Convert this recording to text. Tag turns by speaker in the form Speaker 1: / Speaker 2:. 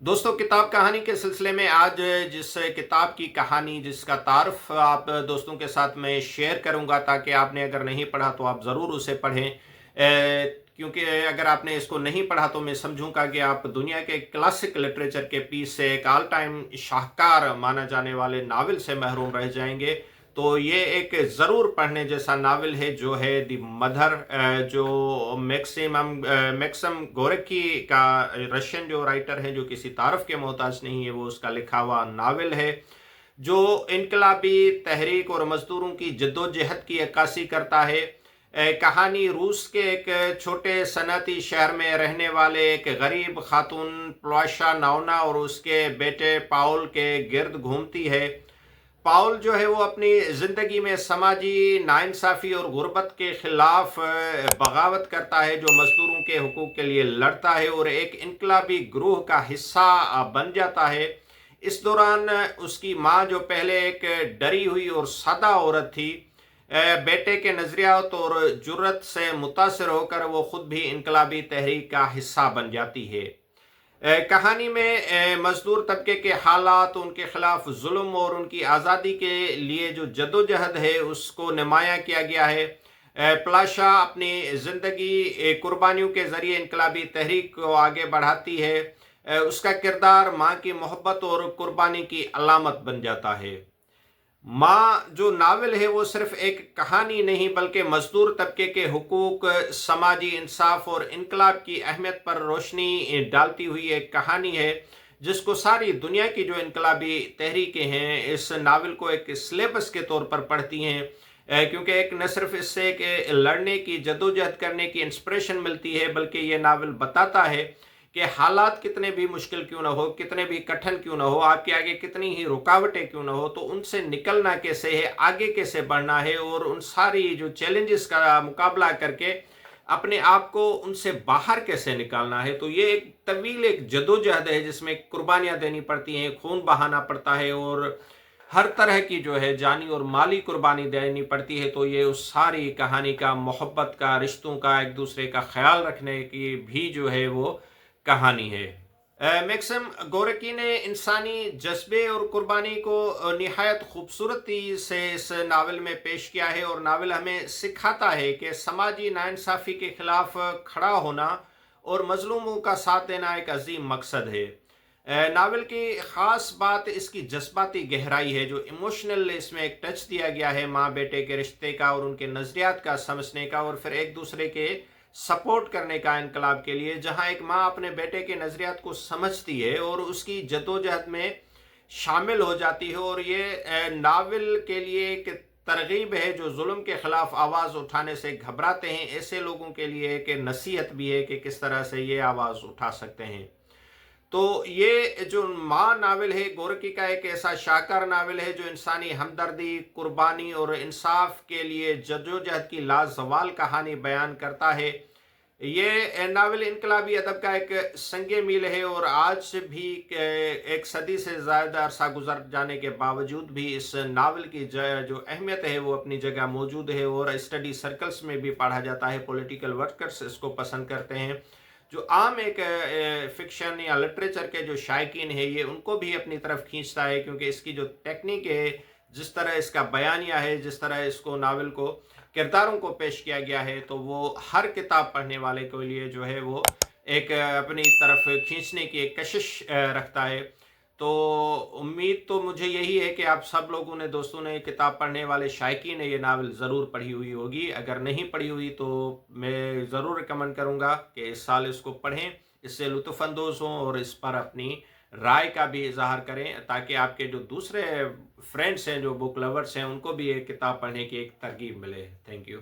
Speaker 1: दोस्तों, किताब कहानी के सिलसिले में आज जिस किताब की कहानी जिसका तारुफ आप दोस्तों के साथ मैं शेयर करूंगा, ताकि आपने अगर नहीं पढ़ा तो आप ज़रूर उसे पढ़ें। क्योंकि अगर आपने इसको नहीं पढ़ा तो मैं समझूंगा कि आप दुनिया के क्लासिक लिटरेचर के पीस से एक ऑल टाइम शाहकार माना जाने वाले नावल से महरूम रह जाएंगे। तो ये एक ज़रूर पढ़ने जैसा नावल है, जो है दी मदर, जो मैक्सम गोरकी का, रशियन जो राइटर है, जो किसी तारफ के मोहताज नहीं है, वो उसका लिखा हुआ नावल है, जो इनकलाबी तहरीक और मजदूरों की जद्दोजहद की अक्कासी करता है। कहानी रूस के एक छोटे सनती शहर में रहने वाले एक गरीब खातून प्लाशा नावना और उसके बेटे पाउल के गिर्द घूमती है। पाउल जो है वो अपनी ज़िंदगी में समाजी नाइंसाफ़ी और गुर्बत के ख़िलाफ़ बगावत करता है, जो मज़दूरों के हुकूक़ के लिए लड़ता है और एक इनकलाबी ग्रोह का हिस्सा बन जाता है। इस दौरान उसकी माँ, जो पहले एक डरी हुई और सादा औरत थी, बेटे के नज़रियात और जुर्रत से मुतासिर होकर वो ख़ुद भी इनकलाबी तहरीक का हिस्सा बन जाती है। कहानी में मजदूर तबके के हालात, उनके खिलाफ जुल्म और उनकी आज़ादी के लिए जो जदोजहद है उसको नुमायाँ किया गया है। प्लाशा अपनी ज़िंदगी कुर्बानियों के ज़रिए इनकलाबी तहरीक को आगे बढ़ाती है। उसका किरदार माँ की मोहब्बत और कुर्बानी की अलामत बन जाता है। माँ जो नावल है वो सिर्फ एक कहानी नहीं, बल्कि मजदूर तबके के हुकूक, समाजी इंसाफ और इनकलाब की अहमियत पर रोशनी डालती हुई एक कहानी है, जिसको सारी दुनिया की जो इनकलाबी तहरीकें हैं इस नावल को एक सिलेबस के तौर पर पढ़ती हैं। क्योंकि एक न सिर्फ इससे एक लड़ने की, जद्दोजहद करने की इंस्पिरेशन मिलती है, बल्कि ये नावल बताता है कि हालात कितने भी मुश्किल क्यों ना हो, कितने भी कठिन क्यों ना हो, आपके आगे कितनी ही रुकावटें क्यों ना हो, तो उनसे निकलना कैसे है, आगे कैसे बढ़ना है और उन सारी जो चैलेंजेस का मुकाबला करके अपने आप को उनसे बाहर कैसे निकालना है। तो ये एक तवील एक जदोजहद है, जिसमें कुर्बानियां देनी पड़ती हैं, खून बहाना पड़ता है और हर तरह की जो है जानी और माली कुर्बानी देनी पड़ती है। तो ये उस सारी कहानी का, मोहब्बत का, रिश्तों का, एक दूसरे का ख्याल रखने की भी जो है वो कहानी है। मैक्सिम गोरकी ने इंसानी जज्बे और कुर्बानी को निहायत खूबसूरती से इस नावल में पेश किया है, और नावल हमें सिखाता है कि समाजी नाइंसाफ़ी के खिलाफ खड़ा होना और मजलूमों का साथ देना एक अजीम मकसद है। नावल की ख़ास बात इसकी जज्बाती गहराई है, जो इमोशनल इसमें एक टच दिया गया है माँ बेटे के रिश्ते का और उनके नज़रियात का समझने का, और फिर एक दूसरे के सपोर्ट करने का इनकलाब के लिए। जहाँ एक माँ अपने बेटे के नज़रियात को समझती है और उसकी जद्दोजहद में शामिल हो जाती है, और ये नावल के लिए एक तरगीब है, जो जुल्म के ख़िलाफ़ आवाज़ उठाने से घबराते हैं ऐसे लोगों के लिए एक नसीहत भी है कि किस तरह से ये आवाज़ उठा सकते हैं। तो ये जो माँ नावल है, गोरकी का एक ऐसा शाहकार नावल है, जो इंसानी हमदर्दी, कुर्बानी और इंसाफ के लिए जद्दोजहद की लाजवाल कहानी बयान करता है। ये नावल इनकलाबी अदब का एक संगे मील है, और आज भी एक सदी से ज़्यादा अरसा गुजर जाने के बावजूद भी इस नावल की जो अहमियत है वो अपनी जगह मौजूद है, और स्टडी सर्कल्स में भी पढ़ा जाता है। पॉलिटिकल वर्कर्स इसको पसंद करते हैं। जो आम एक फिक्शन या लिटरेचर के जो शायकीन है, ये उनको भी अपनी तरफ खींचता है, क्योंकि इसकी जो टेक्निक है, जिस तरह इसका बयानिया है, जिस तरह इसको नावल को किरदारों को पेश किया गया है, तो वो हर किताब पढ़ने वाले के लिए जो है वो एक अपनी तरफ खींचने की एक कशिश रखता है। तो उम्मीद तो मुझे यही है कि आप सब लोगों ने, दोस्तों ने, किताब पढ़ने वाले शायकीन ने ये नावल ज़रूर पढ़ी हुई होगी। अगर नहीं पढ़ी हुई तो मैं ज़रूर रिकमेंड करूँगा कि इस साल इसको पढ़ें, इससे लुत्फ़अंदोज़ हों और इस पर अपनी राय का भी इज़हार करें, ताकि आपके जो दूसरे फ्रेंड्स हैं, जो बुक लवर्स हैं, उनको भी ये किताब पढ़ने की एक तरगीब मिले। Thank you.